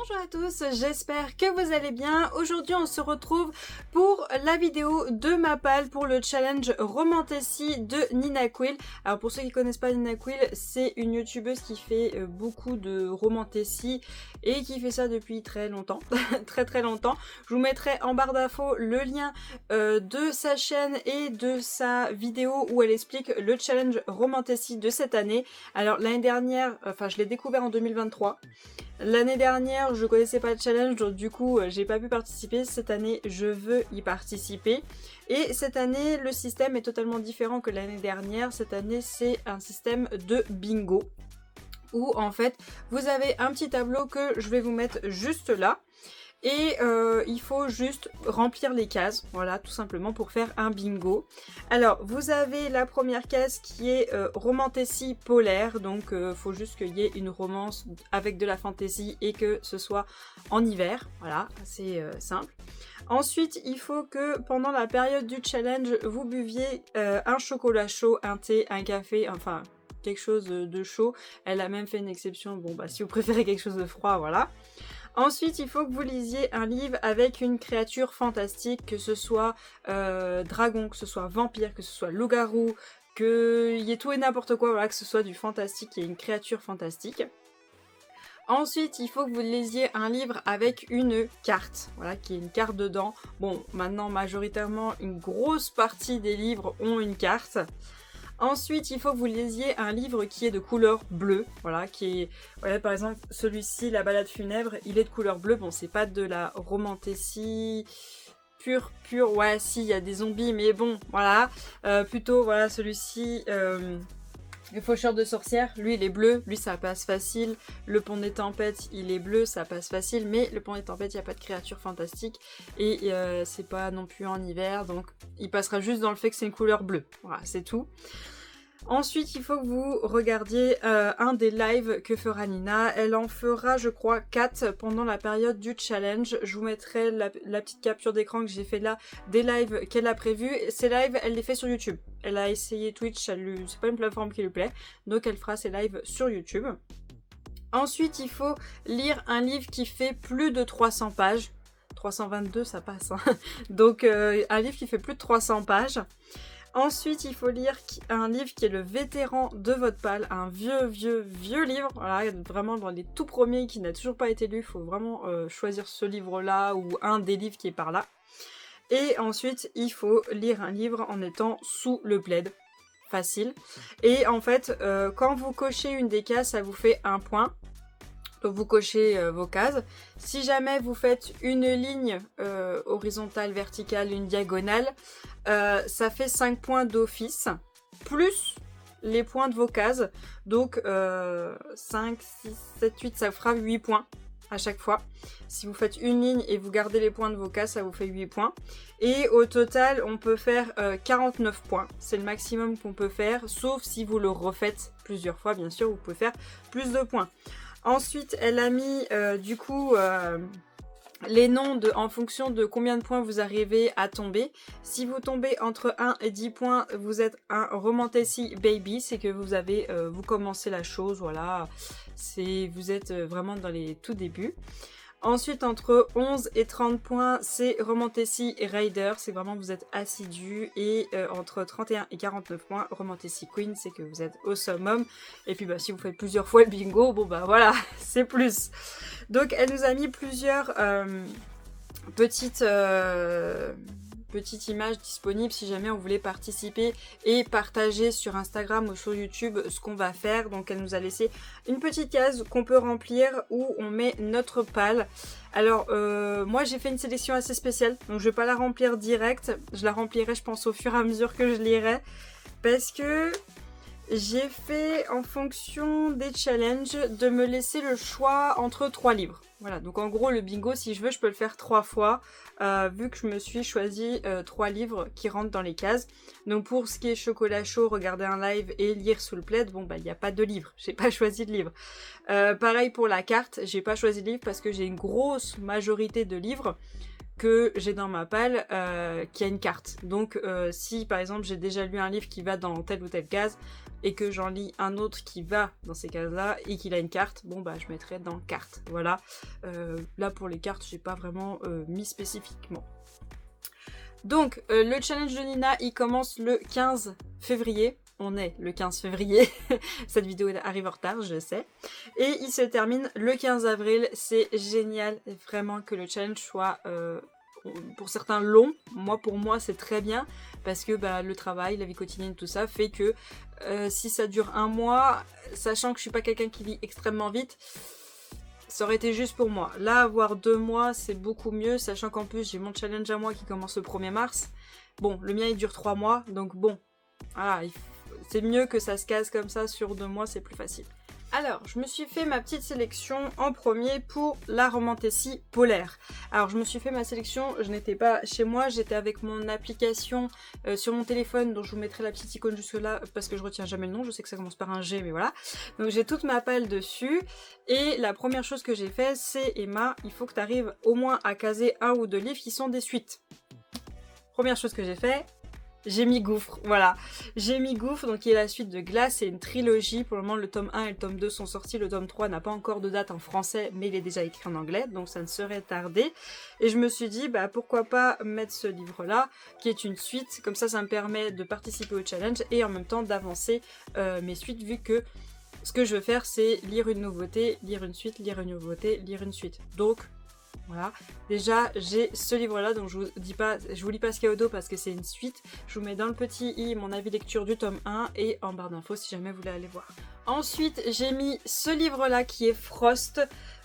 Bonjour à tous, j'espère que vous allez bien. Aujourd'hui on se retrouve pour la vidéo de ma palle pour le challenge Romantasy de Nina Quill. Alors pour ceux qui connaissent pas Nina Quill, c'est une youtubeuse qui fait beaucoup de Romantasy et qui fait ça depuis très longtemps, très longtemps. Je vous mettrai en barre d'infos le lien de sa chaîne et de sa vidéo où elle explique le challenge Romantasy de cette année. Alors l'année dernière, enfin je l'ai découvert en 2023. L'année dernière, je connaissais pas le challenge, donc du coup, j'ai pas pu participer. Cette année, je veux y participer. Et cette année, le système est totalement différent que l'année dernière. Cette année, c'est un système de bingo. Où, en fait, vous avez un petit tableau que je vais vous mettre juste là. Et il faut juste remplir les cases, voilà, tout simplement pour faire un bingo. Alors, vous avez la première case qui est Romantasy polaire, donc faut juste qu'il y ait une romance avec de la fantasy et que ce soit en hiver, voilà, assez simple. Ensuite, il faut que pendant la période du challenge, vous buviez un chocolat chaud, un thé, un café, enfin quelque chose de chaud. Elle a même fait une exception, bon bah si vous préférez quelque chose de froid, voilà. Ensuite, il faut que vous lisiez un livre avec une créature fantastique, que ce soit dragon, que ce soit vampire, que ce soit loup-garou, qu'il y ait tout et n'importe quoi, voilà, que ce soit du fantastique, qu'il y ait une créature fantastique. Ensuite, il faut que vous lisiez un livre avec une carte, voilà, qui est une carte dedans. Bon, maintenant, majoritairement, une grosse partie des livres ont une carte. Ensuite, il faut que vous lisiez un livre qui est de couleur bleue, voilà, qui est, voilà, par exemple, celui-ci, La balade funèbre, il est de couleur bleue, bon, c'est pas de la Romantasy pure, ouais, si, il y a des zombies, mais bon, voilà, plutôt, voilà, celui-ci, Le faucheur de sorcières, lui, il est bleu, lui, ça passe facile, Le pont des tempêtes, il est bleu, ça passe facile, mais Le pont des tempêtes, il n'y a pas de créature fantastique, et c'est pas non plus en hiver, donc il passera juste dans le fait que c'est une couleur bleue, voilà, c'est tout. Ensuite, il faut que vous regardiez un des lives que fera Nina. Elle en fera, je crois, 4 pendant la période du challenge. Je vous mettrai la petite capture d'écran que j'ai fait là, des lives qu'elle a prévus. Ces lives, elle les fait sur YouTube. Elle a essayé Twitch, c'est pas une plateforme qui lui plaît, donc elle fera ses lives sur YouTube. Ensuite, il faut lire un livre qui fait plus de 300 pages. 322, ça passe, hein. Donc, un livre qui fait plus de 300 pages. Ensuite, il faut lire un livre qui est le vétéran de votre palle, un vieux livre, voilà, vraiment dans les tout premiers qui n'a toujours pas été lu, il faut vraiment choisir ce livre-là ou un des livres qui est par là. Et ensuite, il faut lire un livre en étant sous le plaid, facile. Et en fait, quand vous cochez une des cases, ça vous fait 1 point. Donc vous cochez vos cases. Si jamais vous faites une ligne horizontale, verticale, une diagonale, ça fait 5 points d'office, plus les points de vos cases. Donc 5, 6, 7, 8, ça fera 8 points à chaque fois. Si vous faites une ligne et vous gardez les points de vos cases, ça vous fait 8 points. Et au total, on peut faire 49 points. C'est le maximum qu'on peut faire, sauf si vous le refaites plusieurs fois, bien sûr, vous pouvez faire plus de points. Ensuite, elle a mis du coup les noms en fonction de combien de points vous arrivez à tomber. Si vous tombez entre 1 et 10 points, vous êtes un Romantasy baby, c'est que vous avez vous commencez la chose, voilà. Vous êtes vraiment dans les tout débuts. Ensuite, entre 11 et 30 points, c'est Romantasy Rider, c'est vraiment vous êtes assidu. Et entre 31 et 49 points, Romantasy Queen, c'est que vous êtes au summum. Et puis bah, si vous faites plusieurs fois le bingo, bon bah voilà, c'est plus. Donc elle nous a mis plusieurs petites images disponibles si jamais on voulait participer et partager sur Instagram ou sur YouTube ce qu'on va faire. Donc elle nous a laissé une petite case qu'on peut remplir où on met notre palle. Alors moi j'ai fait une sélection assez spéciale, donc je vais pas la remplir direct, je la remplirai je pense au fur et à mesure que je lirai, parce que j'ai fait en fonction des challenges de me laisser le choix entre 3 livres. Voilà, donc en gros le bingo, si je veux, je peux le faire 3 fois, vu que je me suis choisi 3 livres qui rentrent dans les cases. Donc pour ce qui est chocolat chaud, regarder un live et lire sous le plaid, bon bah il n'y a pas de livre, j'ai pas choisi de livre. Pareil pour la carte, j'ai pas choisi de livre parce que j'ai une grosse majorité de livres que j'ai dans ma palle qui a une carte. Donc si par exemple j'ai déjà lu un livre qui va dans telle ou telle case et que j'en lis un autre qui va dans ces cases là et qu'il a une carte, bon bah je mettrai dans carte, voilà. Là pour les cartes, j'ai pas vraiment mis spécifiquement. Donc le challenge de Nina, il commence le 15 février. On est le 15 février, cette vidéo arrive en retard, je sais. Et il se termine le 15 avril, c'est génial vraiment que le challenge soit pour certains long. Pour moi c'est très bien parce que le travail, la vie quotidienne, tout ça fait que si ça dure un mois, sachant que je suis pas quelqu'un qui lit extrêmement vite, ça aurait été juste pour moi. Là, avoir 2 mois, c'est beaucoup mieux, sachant qu'en plus j'ai mon challenge à moi qui commence le 1er mars. Bon, le mien il dure 3 mois, donc bon, voilà, c'est mieux que ça se case comme ça sur 2 mois, c'est plus facile. Alors, je me suis fait ma petite sélection en premier pour la Romantasy polaire. Alors, je me suis fait ma sélection, je n'étais pas chez moi, j'étais avec mon application sur mon téléphone, dont je vous mettrai la petite icône jusque là, parce que je retiens jamais le nom, je sais que ça commence par un G, mais voilà. Donc, j'ai toute ma palle dessus, et la première chose que j'ai fait, c'est, Emma, il faut que tu arrives au moins à caser 1 ou 2 livres qui sont des suites. Première chose que j'ai fait, j'ai mis Gouffre, voilà. J'ai mis Gouffre, donc qui est la suite de Glace, c'est une trilogie. Pour le moment, le tome 1 et le tome 2 sont sortis. Le tome 3 n'a pas encore de date en français, mais il est déjà écrit en anglais, donc ça ne serait tardé. Et je me suis dit, pourquoi pas mettre ce livre-là, qui est une suite. Comme ça me permet de participer au challenge et en même temps d'avancer mes suites, vu que ce que je veux faire, c'est lire une nouveauté, lire une suite, lire une nouveauté, lire une suite. Donc, voilà, déjà j'ai ce livre là, donc je vous lis pas ce qu'il y a au dos parce que c'est une suite. Je vous mets dans le petit i mon avis lecture du tome 1 et en barre d'infos si jamais vous voulez aller voir. Ensuite j'ai mis ce livre là qui est Frost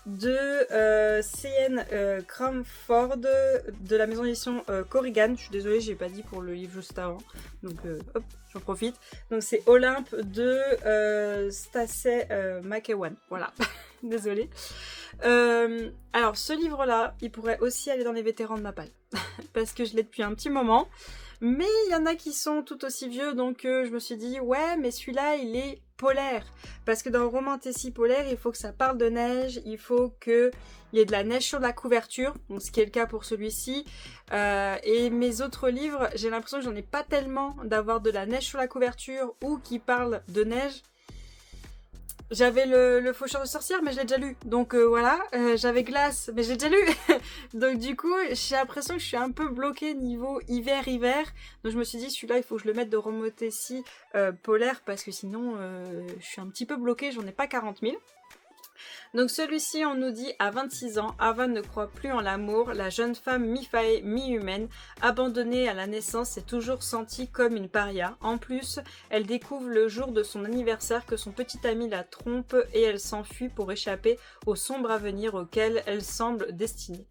de C.N. Cramford de la maison d'édition Corrigan. Je suis désolée, j'ai pas dit pour le livre juste avant, donc hop, j'en profite. Donc c'est Olympe de Stacey McEwan, voilà. Désolée. Alors ce livre là il pourrait aussi aller dans les vétérans de ma palle parce que je l'ai depuis un petit moment, mais il y en a qui sont tout aussi vieux, donc je me suis dit ouais mais celui-là il est polaire, parce que dans Romantasy polaire il faut que ça parle de neige, il faut qu'il y ait de la neige sur la couverture, donc ce qui est le cas pour celui-ci, et mes autres livres j'ai l'impression que j'en ai pas tellement d'avoir de la neige sur la couverture ou qui parlent de neige. J'avais le Faucheur de sorcières, mais je l'ai déjà lu. Donc voilà, j'avais Glace, mais j'ai déjà lu. Donc du coup, j'ai l'impression que je suis un peu bloquée niveau hiver-hiver. Donc je me suis dit, celui-là, il faut que je le mette de Romantasy polaire, parce que sinon, je suis un petit peu bloquée, j'en ai pas 40 000. Donc celui-ci, on nous dit, à 26 ans, Ava ne croit plus en l'amour. La jeune femme mi-fae, mi-humaine, abandonnée à la naissance, s'est toujours sentie comme une paria. En plus, elle découvre le jour de son anniversaire que son petit ami la trompe et elle s'enfuit pour échapper au sombre avenir auquel elle semble destinée.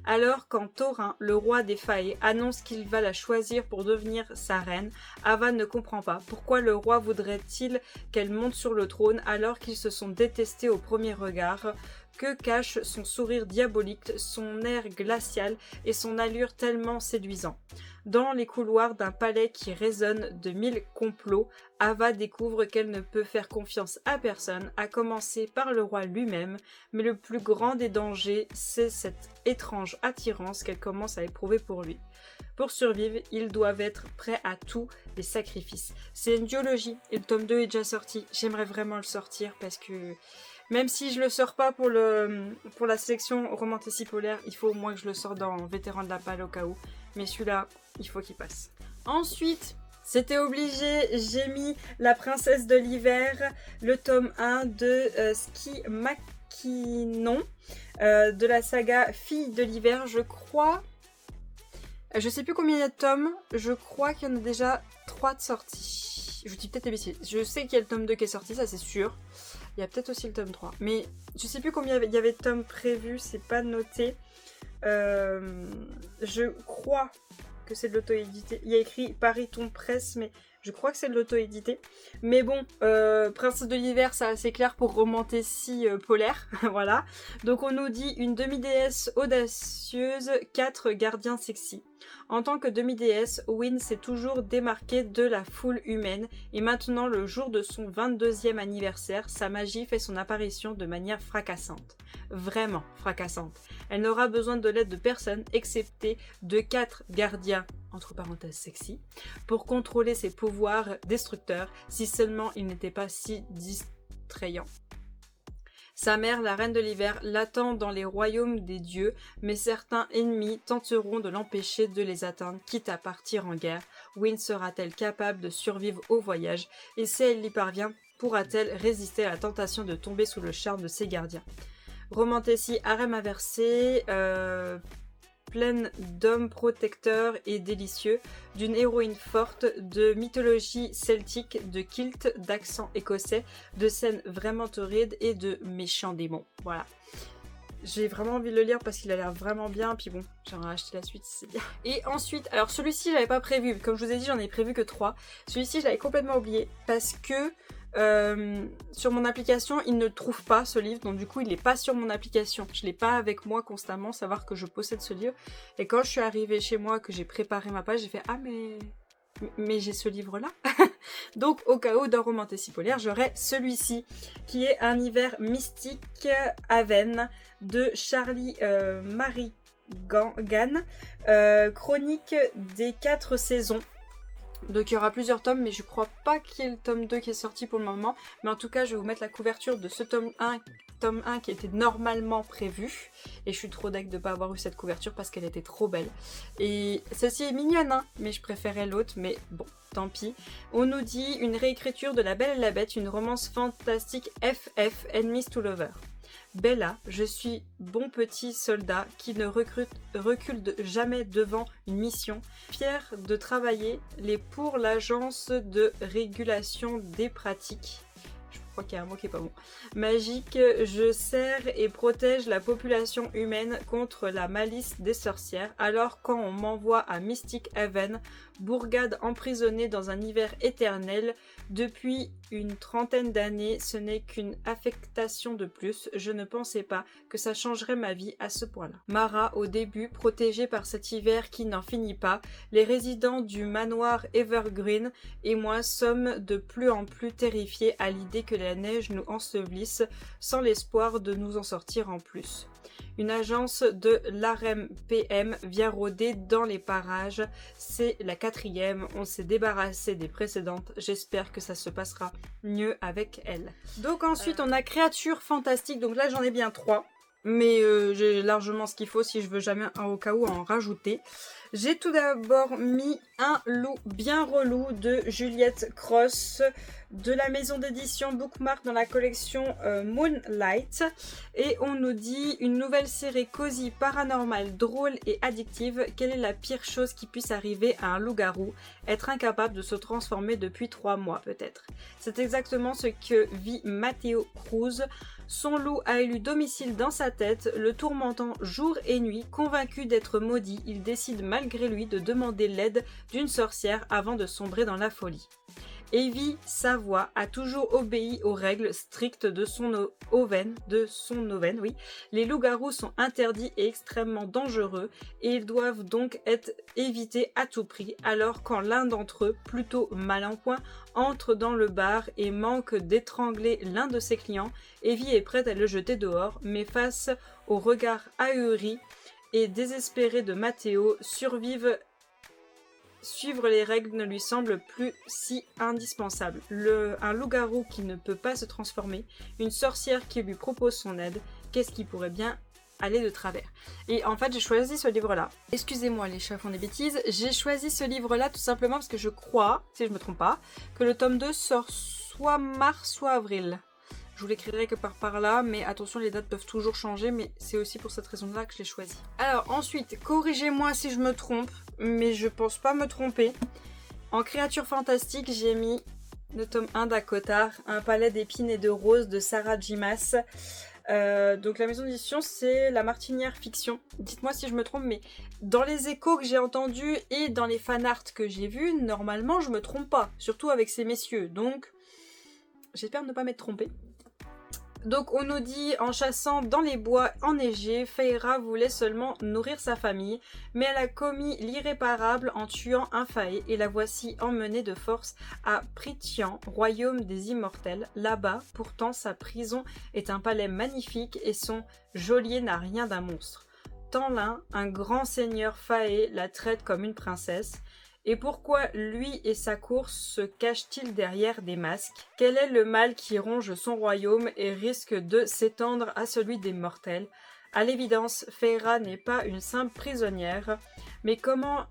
Alors quand Thorin, le roi des Fae, annonce qu'il va la choisir pour devenir sa reine, Ava ne comprend pas pourquoi le roi voudrait-il qu'elle monte sur le trône alors qu'ils se sont détestés au premier regard. Que cache son sourire diabolique, son air glacial et son allure tellement séduisant. Dans les couloirs d'un palais qui résonne de 1000 complots, Ava découvre qu'elle ne peut faire confiance à personne, à commencer par le roi lui-même, mais le plus grand des dangers, c'est cette étrange attirance qu'elle commence à éprouver pour lui. Pour survivre, ils doivent être prêts à tous les sacrifices. C'est une duologie et le tome 2 est déjà sorti. J'aimerais vraiment le sortir parce que même si je le sors pas pour la sélection Romantasy polaire, il faut au moins que je le sorte dans Vétéran de la Palle au cas où. Mais celui-là, il faut qu'il passe. Ensuite, c'était obligé, j'ai mis La Princesse de l'Hiver, le tome 1 de Ski Makinon, de la saga Fille de l'Hiver, je crois. Je sais plus combien il y a de tomes, je crois qu'il y en a déjà 3 de sortis. Je vous dis peut-être des bêtises. Je sais qu'il y a le tome 2 qui est sorti, ça c'est sûr. Il y a peut-être aussi le tome 3. Mais je sais plus combien il y avait de tomes prévus, c'est pas noté. Je crois que c'est de l'auto-édité. Il y a écrit Paris Ton Presse, mais je crois que c'est de l'auto-édité. Mais bon, Princesse de l'Hiver, c'est assez clair pour Romantasy polaire. Voilà. Donc on nous dit une demi-déesse audacieuse, 4 gardiens sexy. En tant que demi-déesse, Wynne s'est toujours démarquée de la foule humaine et maintenant, le jour de son 22e anniversaire, sa magie fait son apparition de manière fracassante. Vraiment fracassante. Elle n'aura besoin de l'aide de personne excepté de 4 gardiens, entre parenthèses sexy, pour contrôler ses pouvoirs destructeurs, si seulement ils n'étaient pas si distrayants. Sa mère, la reine de l'hiver, l'attend dans les royaumes des dieux, mais certains ennemis tenteront de l'empêcher de les atteindre, quitte à partir en guerre. Wynne sera-t-elle capable de survivre au voyage? Et si elle y parvient, pourra-t-elle résister à la tentation de tomber sous le charme de ses gardiens? Romantasy, harem inversé, pleine d'hommes protecteurs et délicieux, d'une héroïne forte, de mythologie celtique, de kilt, d'accent écossais, de scènes vraiment torrides et de méchants démons. Voilà. J'ai vraiment envie de le lire parce qu'il a l'air vraiment bien, puis bon, j'aurais acheté la suite, c'est bien. Et ensuite, alors celui-ci, je l'avais pas prévu, comme je vous ai dit, j'en ai prévu que 3. Celui-ci, je l'avais complètement oublié parce que sur mon application, il ne trouve pas ce livre, donc du coup, il n'est pas sur mon application. Je l'ai pas avec moi constamment, savoir que je possède ce livre. Et quand je suis arrivée chez moi, que j'ai préparé ma page, j'ai fait « Ah, mais j'ai ce livre-là !» Donc, au cas où, dans Romantasy polaire, j'aurai celui-ci, qui est Un hiver mystique Haven, de Charlie Marigan, chronique des 4 saisons. Donc il y aura plusieurs tomes, mais je crois pas qu'il y ait le tome 2 qui est sorti pour le moment. Mais en tout cas, je vais vous mettre la couverture de ce tome 1 qui était normalement prévu. Et je suis trop deg de pas avoir eu cette couverture parce qu'elle était trop belle. Et celle-ci est mignonne, hein, mais je préférais l'autre, mais bon, tant pis. On nous dit une réécriture de La Belle et la Bête, une romance fantastique FF, Enemies to Lovers. Bella, je suis bon petit soldat qui ne recule jamais devant une mission, fier de travailler pour l'agence de régulation des pratiques. Je crois qu'il y a un mot qui est pas bon. Magique, je sers et protège la population humaine contre la malice des sorcières. Alors quand on m'envoie à Mystic Haven, bourgade emprisonnée dans un hiver éternel, depuis une trentaine d'années, ce n'est qu'une affectation de plus. Je ne pensais pas que ça changerait ma vie à ce point-là. Mara, au début, protégée par cet hiver qui n'en finit pas, les résidents du manoir Evergreen et moi sommes de plus en plus terrifiés à l'idée que la neige nous ensevelisse sans l'espoir de nous en sortir en plus. Une agence de l'AREM PM vient rôder dans les parages. C'est la 4e. On s'est débarrassé des précédentes. J'espère que ça se passera mieux avec elle. Donc ensuite, on a Créatures fantastiques. Donc là, j'en ai bien 3. Mais j'ai largement ce qu'il faut si je veux jamais au cas où en rajouter. J'ai tout d'abord mis Un loup bien relou de Juliette Cross de la maison d'édition Bookmark dans la collection Moonlight. Et on nous dit une nouvelle série cosy, paranormale, drôle et addictive. Quelle est la pire chose qui puisse arriver à un loup-garou? Être incapable de se transformer depuis 3 mois peut-être. C'est exactement ce que vit Matteo Cruz. Son loup a élu domicile dans sa tête, le tourmentant jour et nuit. Convaincu d'être maudit, il décide malgré lui de demander l'aide d'une sorcière avant de sombrer dans la folie. Evie Savoie a toujours obéi aux règles strictes de son aubaine, oui. Les loups-garous sont interdits et extrêmement dangereux et ils doivent donc être évités à tout prix. Alors quand l'un d'entre eux, plutôt mal en point, entre dans le bar et manque d'étrangler l'un de ses clients, Evie est prête à le jeter dehors, mais face au regard ahuri et désespéré de Matteo, suivre les règles ne lui semble plus si indispensable. Un loup-garou qui ne peut pas se transformer, une sorcière qui lui propose son aide, qu'est-ce qui pourrait bien aller de travers? Et en fait, j'ai choisi ce livre-là. Excusez-moi les chats font des bêtises. J'ai choisi ce livre-là tout simplement parce que je crois, si je me trompe pas, que le tome 2 sort soit mars, soit avril. Je vous l'écrirai que par là, mais attention, les dates peuvent toujours changer, mais c'est aussi pour cette raison-là que je l'ai choisi. Alors ensuite, corrigez-moi si je me trompe, mais je pense pas me tromper. En créatures fantastiques, j'ai mis le tome 1 d'Akotar, Un palais d'épines et de roses de Sarah Jimas. Donc la maison d'édition, c'est La Martinière Fiction. Dites-moi si je me trompe, mais dans les échos que j'ai entendus et dans les fanarts que j'ai vus, normalement je me trompe pas, surtout avec ces messieurs, donc j'espère ne pas m'être trompée. Donc on nous dit, en chassant dans les bois enneigés, Feyre voulait seulement nourrir sa famille, mais elle a commis l'irréparable en tuant un faé et la voici emmenée de force à Prythian, royaume des immortels. Là-bas, pourtant, sa prison est un palais magnifique et son geôlier n'a rien d'un monstre. Tanlin, un grand seigneur faé, la traite comme une princesse. Et pourquoi lui et sa cour se cachent-ils derrière des masques? Quel est le mal qui ronge son royaume et risque de s'étendre à celui des mortels? À l'évidence, Feyre n'est pas une simple prisonnière, mais comment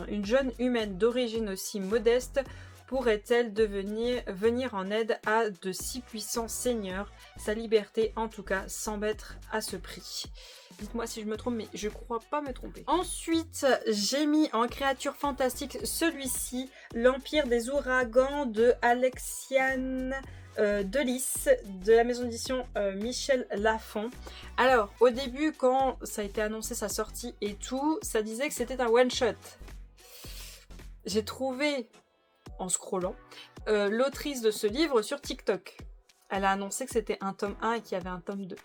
une jeune humaine d'origine aussi modeste pourrait-elle venir en aide à de si puissants seigneurs? Sa liberté, en tout cas, semble être à ce prix. Dites-moi si je me trompe, mais je crois pas me tromper. Ensuite, j'ai mis en créature fantastique celui-ci, l'Empire des Ouragans de Alexiane Delis, de la maison d'édition Michel Lafon. Alors, au début, quand ça a été annoncé sa sortie et tout, ça disait que c'était un one-shot. J'ai trouvé, en scrollant, l'autrice de ce livre sur TikTok. Elle a annoncé que c'était un tome 1 et qu'il y avait un tome 2.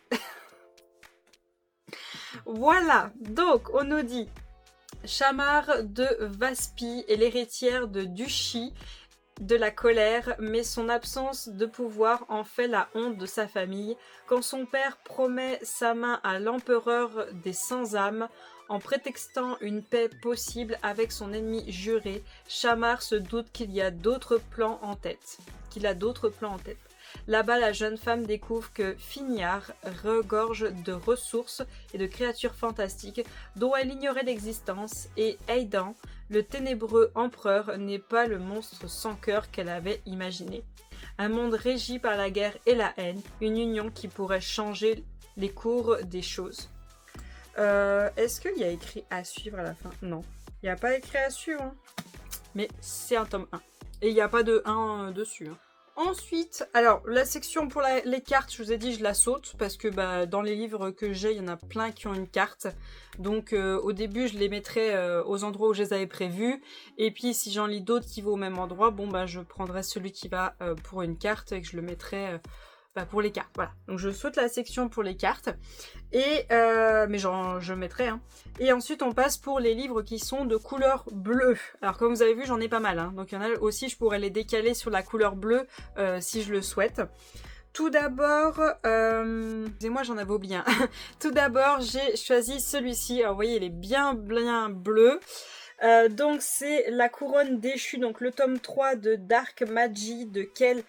Voilà, donc on nous dit Chamar de Vaspi est l'héritière de Duchy de la colère, mais son absence de pouvoir en fait la honte de sa famille. Quand son père promet sa main à l'empereur des sans-âmes, en prétextant une paix possible avec son ennemi juré, Chamar se doute qu'il a d'autres plans en tête. Là-bas, la jeune femme découvre que Fignard regorge de ressources et de créatures fantastiques dont elle ignorait l'existence, et Aidan, le ténébreux empereur, n'est pas le monstre sans cœur qu'elle avait imaginé. Un monde régi par la guerre et la haine, une union qui pourrait changer les cours des choses. Est-ce qu'il y a écrit à suivre à la fin? Non, il n'y a pas écrit à suivre, hein. Mais c'est un tome 1. Et il n'y a pas de 1 dessus, hein. Ensuite, alors la section pour les cartes, je vous ai dit, je la saute parce que dans les livres que j'ai, il y en a plein qui ont une carte. Donc au début, je les mettrai aux endroits où je les avais prévus. Et puis si j'en lis d'autres qui vont au même endroit, je prendrai celui qui va pour une carte et que je le mettrai pour les cartes. Voilà. Donc je saute la section pour les cartes. Et mais je mettrai. Hein. Et ensuite, on passe pour les livres qui sont de couleur bleue. Alors comme vous avez vu, j'en ai pas mal. Hein. Donc il y en a aussi, je pourrais les décaler sur la couleur bleue si je le souhaite. Tout d'abord, excusez-moi, j'en avais oublié un. Tout d'abord, j'ai choisi celui-ci. Alors vous voyez, il est bien bleu. Donc c'est La Couronne déchue, donc le tome 3 de Dark Magie de Kel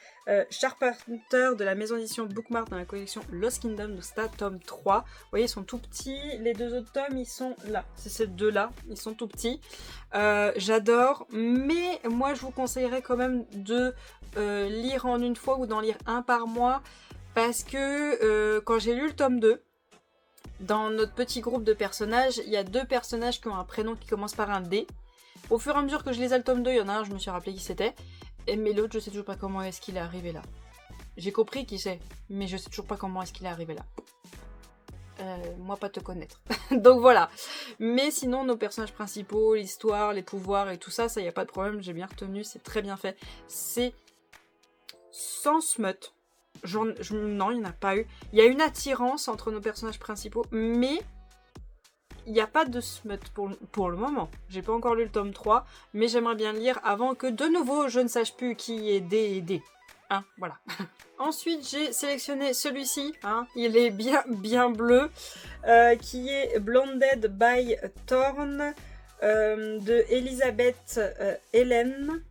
Charpenter de la maison d'édition Bookmark dans la collection Lost Kingdom, donc c'est un tome 3. Vous voyez, ils sont tout petits. Les deux autres tomes, ils sont là. C'est ces deux-là, ils sont tout petits. J'adore, mais moi je vous conseillerais quand même de lire en une fois ou d'en lire un par mois, parce que quand j'ai lu le tome 2, dans notre petit groupe de personnages, il y a 2 personnages qui ont un prénom qui commence par un D. Au fur et à mesure que je lisais le tome 2, il y en a un, je me suis rappelé qui c'était. Mais l'autre, je sais toujours pas comment est-ce qu'il est arrivé là. J'ai compris qui c'est, mais je sais toujours pas comment est-ce qu'il est arrivé là. Moi pas te connaître. Donc voilà. Mais sinon, nos personnages principaux, l'histoire, les pouvoirs et tout ça, ça y a pas de problème, j'ai bien retenu, c'est très bien fait. C'est sans smut. Non, il n'y en a pas eu. Il y a une attirance entre nos personnages principaux, mais il n'y a pas de smut pour le moment. J'ai pas encore lu le tome 3, mais j'aimerais bien le lire avant que de nouveau je ne sache plus qui est D et D. Hein, voilà. Ensuite, j'ai sélectionné celui-ci, hein, il est bien bleu, qui est Blonded by Thorn, de Elisabeth Hélène.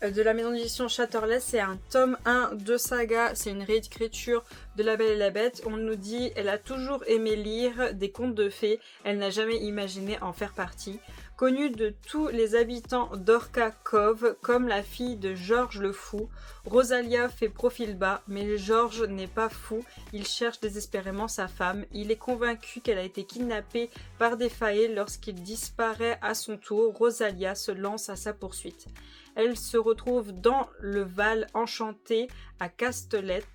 De la maison d'édition Chatterless, c'est un tome 1 de saga, c'est une réécriture de La Belle et la Bête. On nous dit, elle a toujours aimé lire des contes de fées, elle n'a jamais imaginé en faire partie. Connue de tous les habitants d'Orca Cove, comme la fille de Georges le Fou, Rosalia fait profil bas, mais Georges n'est pas fou, il cherche désespérément sa femme. Il est convaincu qu'elle a été kidnappée par des failles. Lorsqu'il disparaît à son tour, Rosalia se lance à sa poursuite. Elle se retrouve dans le Val enchanté à Casteltré,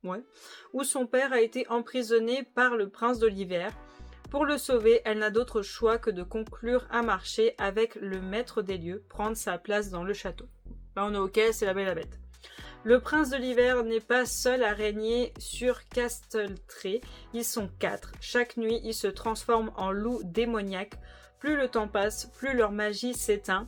ouais, où son père a été emprisonné par le prince de l'hiver. Pour le sauver, elle n'a d'autre choix que de conclure un marché avec le maître des lieux, prendre sa place dans le château. Là on est ok, c'est La Belle et la Bête. Le prince de l'hiver n'est pas seul à régner sur Casteltré, ils sont 4. Chaque nuit, ils se transforment en loups démoniaques. Plus le temps passe, plus leur magie s'éteint.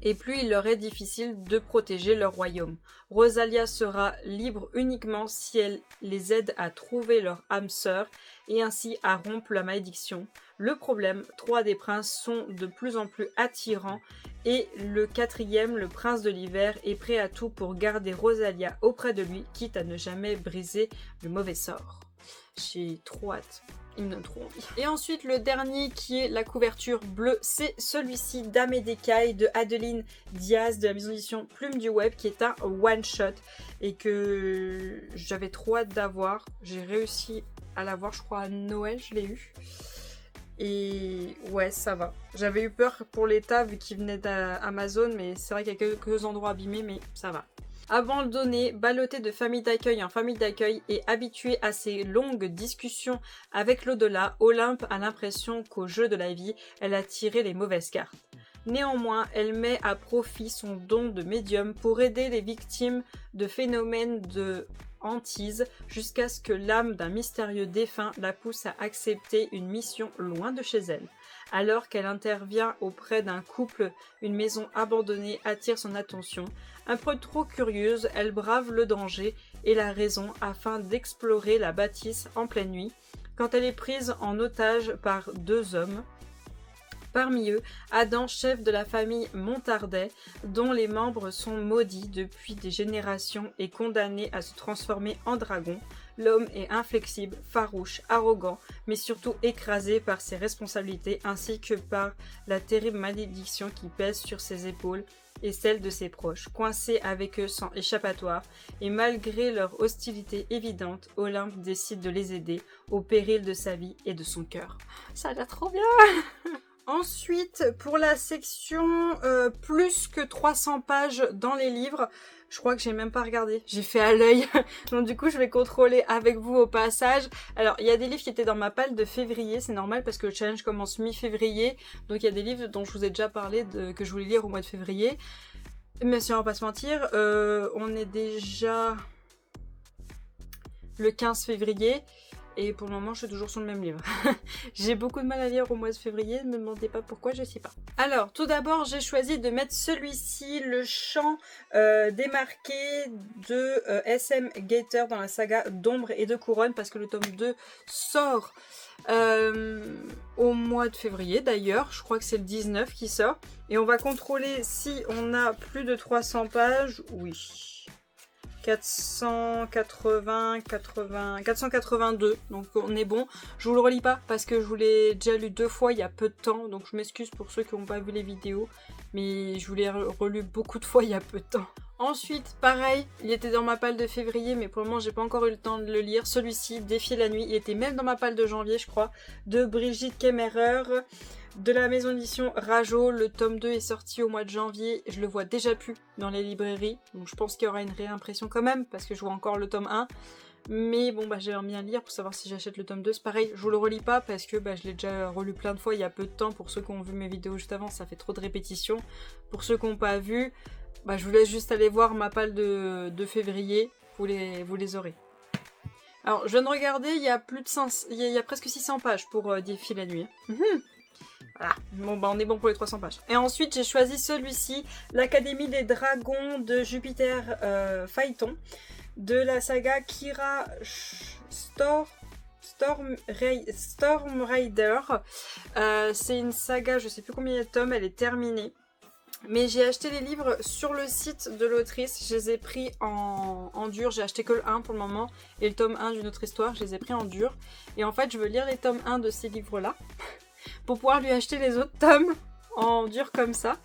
et plus il leur est difficile de protéger leur royaume. Rosalia sera libre uniquement si elle les aide à trouver leur âme sœur et ainsi à rompre la malédiction. Le problème, 3 des princes sont de plus en plus attirants et le 4e, le prince de l'hiver, est prêt à tout pour garder Rosalia auprès de lui, quitte à ne jamais briser le mauvais sort. J'ai trop hâte. Il me donne trop envie. Et ensuite, le dernier qui est la couverture bleue, c'est celui-ci d'Ame d'Écaille de Adeline Diaz de la maison d'édition Plume du Web, qui est un one-shot et que j'avais trop hâte d'avoir. J'ai réussi à l'avoir, je crois, à Noël, je l'ai eu. Et ouais, ça va. J'avais eu peur pour l'état vu qu'il venait d'Amazon, mais c'est vrai qu'il y a quelques endroits abîmés, mais ça va. Abandonnée, ballottée de famille d'accueil en famille d'accueil et habituée à ces longues discussions avec l'au-delà, Olympe a l'impression qu'au jeu de la vie, elle a tiré les mauvaises cartes. Néanmoins, elle met à profit son don de médium pour aider les victimes de phénomènes de hantise jusqu'à ce que l'âme d'un mystérieux défunt la pousse à accepter une mission loin de chez elle. Alors qu'elle intervient auprès d'un couple, une maison abandonnée attire son attention. Un peu trop curieuse, elle brave le danger et la raison afin d'explorer la bâtisse en pleine nuit, quand elle est prise en otage par 2 hommes. Parmi eux, Adam, chef de la famille Montardet, dont les membres sont maudits depuis des générations et condamnés à se transformer en dragon. L'homme est inflexible, farouche, arrogant, mais surtout écrasé par ses responsabilités ainsi que par la terrible malédiction qui pèse sur ses épaules et celle de ses proches, coincés avec eux sans échappatoire, et malgré leur hostilité évidente, Olympe décide de les aider au péril de sa vie et de son cœur. Ça a l'air trop bien. Ensuite, pour la section plus que 300 pages dans les livres, je crois que j'ai même pas regardé, j'ai fait à l'œil, donc du coup je vais contrôler avec vous au passage. Alors il y a des livres qui étaient dans ma palle de février, c'est normal parce que le challenge commence mi-février, donc il y a des livres dont je vous ai déjà parlé que je voulais lire au mois de février. Mais si on va pas se mentir, on est déjà le 15 février. Et pour le moment, je suis toujours sur le même livre. J'ai beaucoup de mal à lire au mois de février, ne me demandez pas pourquoi, je sais pas. Alors, tout d'abord, j'ai choisi de mettre celui-ci, le chant démarqué de SM Gator dans la saga d'Ombre et de Couronne, parce que le tome 2 sort au mois de février d'ailleurs, je crois que c'est le 19 qui sort. Et on va contrôler si on a plus de 300 pages, oui. 482, donc on est bon. Je vous le relis pas parce que je vous l'ai déjà lu 2 fois il y a peu de temps, donc je m'excuse pour ceux qui n'ont pas vu les vidéos, mais je vous l'ai relu beaucoup de fois il y a peu de temps. Ensuite, pareil, il était dans ma palle de février, mais pour le moment j'ai pas encore eu le temps de le lire. Celui-ci, Défier la nuit, il était même dans ma palle de janvier je crois, de Brigitte Kemmerer. De la maison d'édition Rajo, le tome 2 est sorti au mois de janvier, je le vois déjà plus dans les librairies, donc je pense qu'il y aura une réimpression quand même, parce que je vois encore le tome 1, mais bon bah j'aimerais bien lire pour savoir si j'achète le tome 2, c'est pareil, je vous le relis pas parce que bah, je l'ai déjà relu plein de fois il y a peu de temps, pour ceux qui ont vu mes vidéos juste avant, ça fait trop de répétitions, pour ceux qui n'ont pas vu, bah je vous laisse juste aller voir ma palle de février, vous les aurez. Alors je viens de regarder, il y a plus de 500, il y a presque 600 pages pour Défier la nuit. Voilà, bon bah on est bon pour les 300 pages. Et ensuite j'ai choisi celui-ci, l'Académie des Dragons de Jupiter Phaéton, de la saga Kira Storm Rider. C'est une saga, je sais plus combien il y a de tomes, elle est terminée. Mais j'ai acheté les livres sur le site de l'autrice, je les ai pris en dur, j'ai acheté que le 1 pour le moment, et le tome 1 d'une autre histoire, je les ai pris en dur. Et en fait je veux lire les tomes 1 de ces livres-là, pour pouvoir lui acheter les autres tomes en dur comme ça.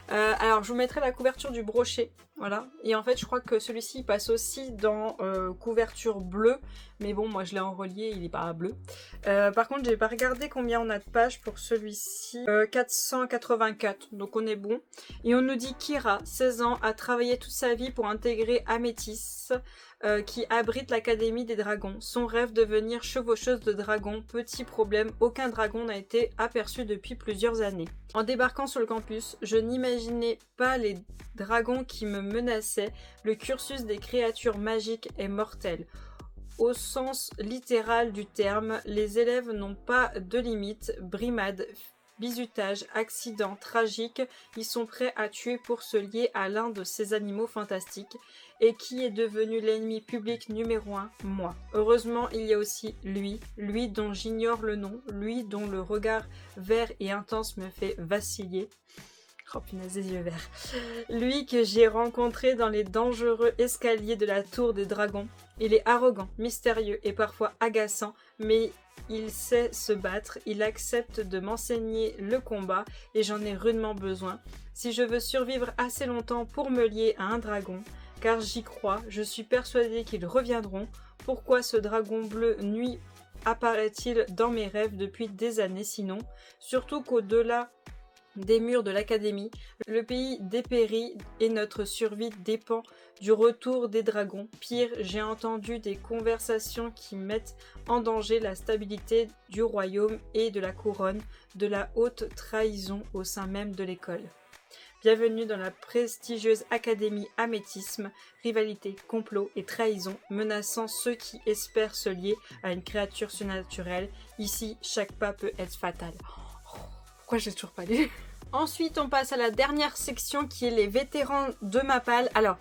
Alors je vous mettrai la couverture du brochet, voilà. Et en fait je crois que celui-ci passe aussi dans couverture bleue, mais bon moi je l'ai en relié, il n'est pas bleu. Par contre j'ai pas regardé combien on a de pages pour celui-ci, 484, donc on est bon. Et on nous dit Kira, 16 ans, a travaillé toute sa vie pour intégrer Améthys, qui abrite l'Académie des Dragons. Son rêve, devenir chevaucheuse de dragons. Petit problème, aucun dragon n'a été aperçu depuis plusieurs années. En débarquant sur le campus, je n'imaginais pas les dragons qui me menaçaient. Le cursus des créatures magiques est mortel. Au sens littéral du terme, les élèves n'ont pas de limite. Brimade, bizutage, accident, tragique, ils sont prêts à tuer pour se lier à l'un de ces animaux fantastiques. Et qui est devenu l'ennemi public numéro 1? Moi. Heureusement, il y a aussi lui dont j'ignore le nom, lui dont le regard vert et intense me fait vaciller. Oh punaise, des yeux verts. Lui que j'ai rencontré dans les dangereux escaliers de la tour des dragons. Il est arrogant, mystérieux et parfois agaçant, mais il sait se battre, il accepte de m'enseigner le combat et j'en ai rudement besoin. Si je veux survivre assez longtemps pour me lier à un dragon, car j'y crois, je suis persuadée qu'ils reviendront. Pourquoi ce dragon bleu nuit apparaît-il dans mes rêves depuis des années sinon? Surtout qu'au-delà des murs de l'académie, le pays dépérit et notre survie dépend du retour des dragons. Pire, j'ai entendu des conversations qui mettent en danger la stabilité du royaume et de la couronne, de la haute trahison au sein même de l'école. Bienvenue dans la prestigieuse académie Améthisme, rivalité, complot et trahison menaçant ceux qui espèrent se lier à une créature surnaturelle. Ici, chaque pas peut être fatal. Pourquoi je l'ai toujours pas lu? Ensuite, on passe à la dernière section qui est les vétérans de Mapal. Alors,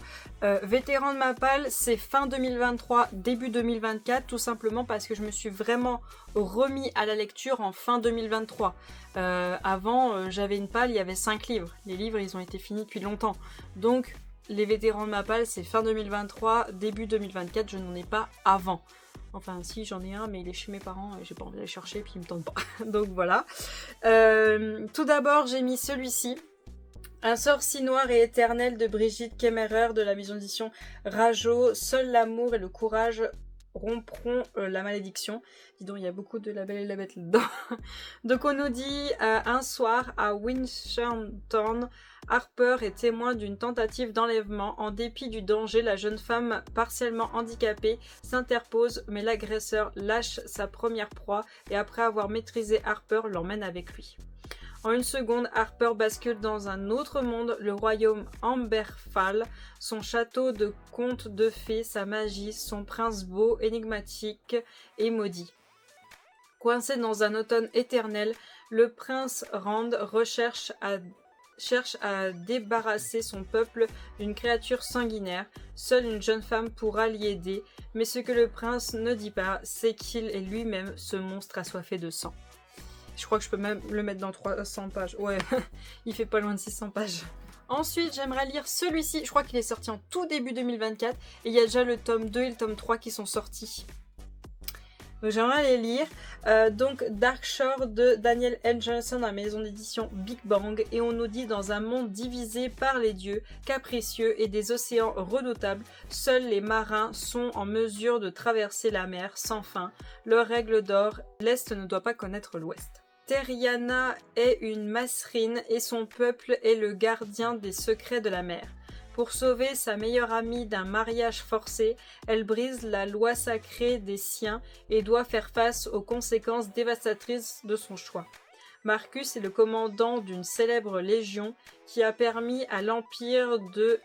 vétérans de Mapal, c'est fin 2023, début 2024, tout simplement parce que je me suis vraiment remis à la lecture en fin 2023. Avant, j'avais une palle, il y avait 5 livres. Les livres, ils ont été finis depuis longtemps. Donc, les vétérans de Mapal, c'est fin 2023, début 2024, je n'en ai pas avant. Enfin, si, j'en ai un, mais il est chez mes parents et j'ai pas envie d'aller chercher, puis il me tente pas. Donc voilà. Tout d'abord, j'ai mis celui-ci. Un sort si noir et éternel de Brigitte Kemmerer de la maison d'édition Rajo. Seul l'amour et le courage rompront la malédiction. Dis donc, il y a beaucoup de La Belle et la Bête là-dedans. Donc on nous dit, un soir à Winchton, Harper est témoin d'une tentative d'enlèvement. En dépit du danger, la jeune femme partiellement handicapée s'interpose, mais l'agresseur lâche sa première proie et après avoir maîtrisé Harper, l'emmène avec lui. En une seconde, Harper bascule dans un autre monde, le royaume Amberfall, son château de contes de fées, sa magie, son prince beau, énigmatique et maudit. Coincé dans un automne éternel, le prince Rand cherche à débarrasser son peuple d'une créature sanguinaire. Seule une jeune femme pourra l'y aider, mais ce que le prince ne dit pas, c'est qu'il est lui-même ce monstre assoiffé de sang. Je crois que je peux même le mettre dans 300 pages. Ouais, il fait pas loin de 600 pages. Ensuite, j'aimerais lire celui-ci. Je crois qu'il est sorti en tout début 2024. Et il y a déjà le tome 2 et le tome 3 qui sont sortis. Donc j'aimerais les lire. Donc Dark Shore de Daniel N. Johnson à la maison d'édition Big Bang. Et on nous dit dans un monde divisé par les dieux, capricieux et des océans redoutables, seuls les marins sont en mesure de traverser la mer sans fin. Leur règle d'or, l'Est ne doit pas connaître l'Ouest. Terriana est une masrine et son peuple est le gardien des secrets de la mer. Pour sauver sa meilleure amie d'un mariage forcé, elle brise la loi sacrée des siens et doit faire face aux conséquences dévastatrices de son choix. Marcus est le commandant d'une célèbre légion qui a permis à l'empire de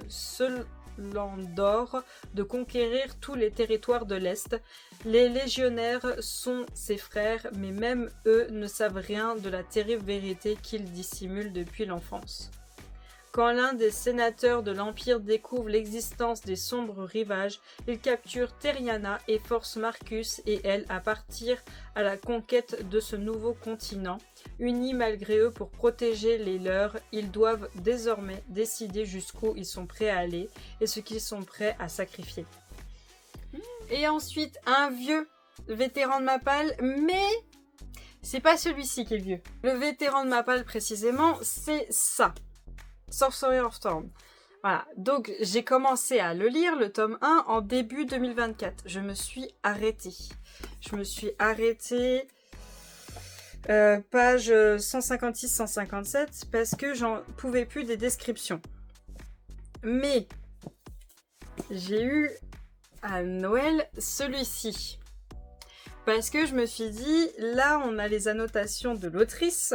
Selandor de conquérir tous les territoires de l'Est. Les légionnaires sont ses frères, mais même eux ne savent rien de la terrible vérité qu'ils dissimulent depuis l'enfance. Quand l'un des sénateurs de l'Empire découvre l'existence des sombres rivages, il capture Terriana et force Marcus et elle à partir à la conquête de ce nouveau continent. Unis malgré eux pour protéger les leurs, ils doivent désormais décider jusqu'où ils sont prêts à aller et ce qu'ils sont prêts à sacrifier. Et ensuite, un vieux vétéran de Mapal, mais c'est pas celui-ci qui est vieux. Le vétéran de Mapal précisément, c'est ça. Sorcerer of Storm. Voilà, donc j'ai commencé à le lire, le tome 1, en début 2024. Je me suis arrêtée. Page 156-157 parce que j'en pouvais plus des descriptions. Mais j'ai eu à Noël celui-ci. Parce que je me suis dit, là on a les annotations de l'autrice.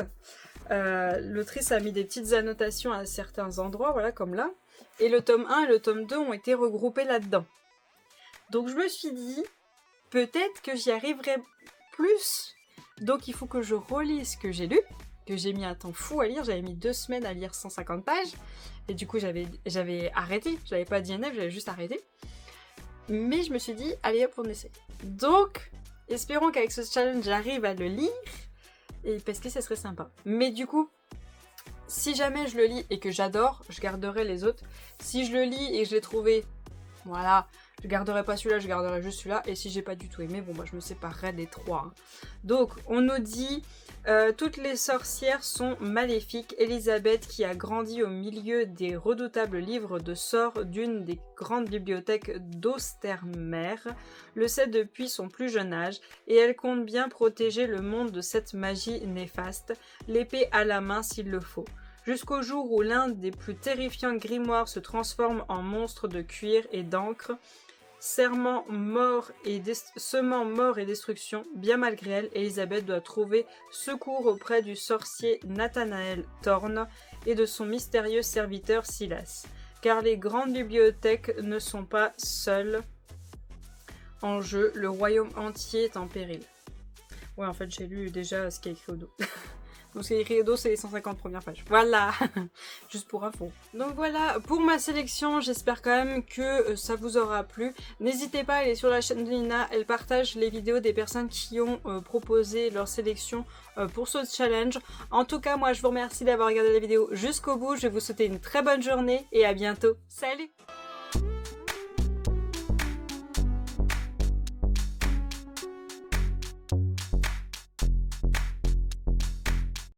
L'autrice a mis des petites annotations à certains endroits, voilà, comme là. Et le tome 1 et le tome 2 ont été regroupés là-dedans. Donc je me suis dit, peut-être que j'y arriverai plus Donc il faut que je relise ce que j'ai lu, que j'ai mis un temps fou à lire, j'avais mis 2 semaines à lire 150 pages, et du coup j'avais arrêté, j'avais pas DNF, j'avais juste arrêté. Mais je me suis dit, allez hop, on essaie. Donc, espérons qu'avec ce challenge j'arrive à le lire, et parce que ça serait sympa. Mais du coup, si jamais je le lis et que j'adore, je garderai les autres. Si je le lis et que je l'ai trouvé, voilà, je garderai pas celui-là, je garderai juste celui-là. Et si j'ai pas du tout aimé, bon bah je me séparerai des 3. Hein. Donc on nous dit, toutes les sorcières sont maléfiques. Elisabeth, qui a grandi au milieu des redoutables livres de sorts d'une des grandes bibliothèques d'Ostermer, le sait depuis son plus jeune âge, et elle compte bien protéger le monde de cette magie néfaste, l'épée à la main s'il le faut. Jusqu'au jour où l'un des plus terrifiants grimoires se transforme en monstre de cuir et d'encre, semant mort et destruction. Bien malgré elle, Elisabeth doit trouver secours auprès du sorcier Nathanael Thorne et de son mystérieux serviteur Silas. Car les grandes bibliothèques ne sont pas seules en jeu, le royaume entier est en péril. Ouais, en fait, j'ai lu déjà ce qui est écrit au dos. Donc ce qui est écrit au dos, c'est les 150 premières pages. Voilà. Juste pour info. Donc voilà, pour ma sélection, j'espère quand même que ça vous aura plu. N'hésitez pas à aller sur la chaîne de Nina, elle partage les vidéos des personnes qui ont proposé leur sélection pour ce challenge. En tout cas, moi je vous remercie d'avoir regardé la vidéo jusqu'au bout. Je vais vous souhaiter une très bonne journée et à bientôt. Salut!